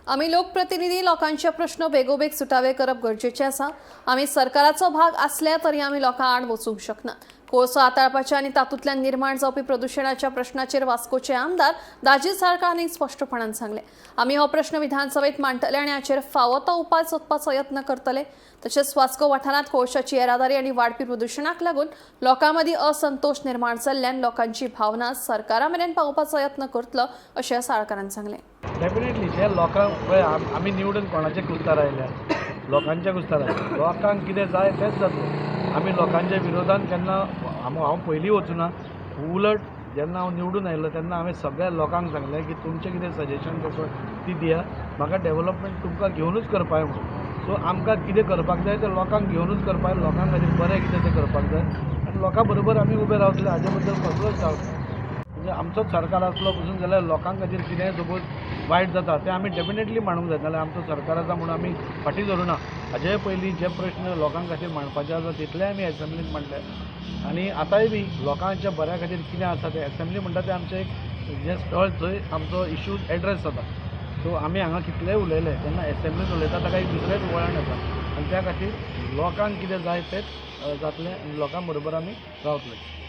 आम्ही लोकप्रतिनिधी लोकांचे प्रश्न बेगोबेग सुटावे करप गरजेचे आसा। आम्ही सरकाराचो भाग असले तरी आम्ही लोकां आड वचूंक शकना। कोळसो हाताळपाचे आनी तातूंतल्यान निर्माण जावपी प्रदूषणाच्या प्रश्नाचेर वास्कोचे आमदार दाजी साळकारानी स्पष्टपणान सांगले, आम्ही हो प्रश्न विधानसभेत मांडटले आनी हाचेर फावो तो उपाय सोदपाचो यत्न करतले। तशेंच वास्को वाठारांत कोळशाची येरादारी आनी वाडपी प्रदूषणाक लागून लोकां मदीं असंतोष निर्माण जाल्ल्यान लोकांची भावना सरकारा मेरेन पावोवपाचो यत्न करतलो अशें साळकारान सांगलें। डेफिनेटली जे लोकांक पळय आमी निवडून कोणाचे कुस्तार आयल्या, लोकांच्या कुस्तार आयल्या, लोकांक कितें जाय तेंच जातलें। आमी लोकांच्या विरोधान केन्ना हांव पयलीं वचूना, उलट जेन्ना हांव निवडून आयलो तेन्ना हांवें सगळ्या लोकांक सांगलें की तुमचें कितें सजेशन आसा ती दिया, म्हाका डेव्हलपमेंट तुमकां घेवनूच करपाक म्हणून। सो आमकां कितें करपाक जाय तें लोकांक घेवनूच करपाक, लोकां खातीर बरें कितें तें करपाक जाय आनी लोकां बरोबर आमी उबे रावतले, हाजे बद्दल कसलोच डावट ना। म्हणजे आमचोच सरकार आसलो पसून जाल्यार लोकां खातीर कितेंय सपोज वायट जाता तें आमी डेफिनेटली मांडूंक जाय, नाल्यार आमचो सरकार आसा म्हणून आमी फाटीं धरुना। हाजे पयलीं जे प्रश्न लोकां खातीर मांडपाचे आसा तितले आमी एसेंब्लींत मांडले आनी आतांय बी लोकांच्या बऱ्या खातीर कितें आसा तें एसेंब्ली म्हणटा तें आमचें एक जें स्थळ थंय आमचो इश्यूज एड्रेस जाता। सो आमी हांगा कितलेंय उलयलें तेन्ना एसेंब्लींत उलयता ताका एक दुसरेंच वळण येता आनी त्या खातीर लोकांक कितें जाय तेंच जातलें आनी लोकां बरोबर आमी रावतले।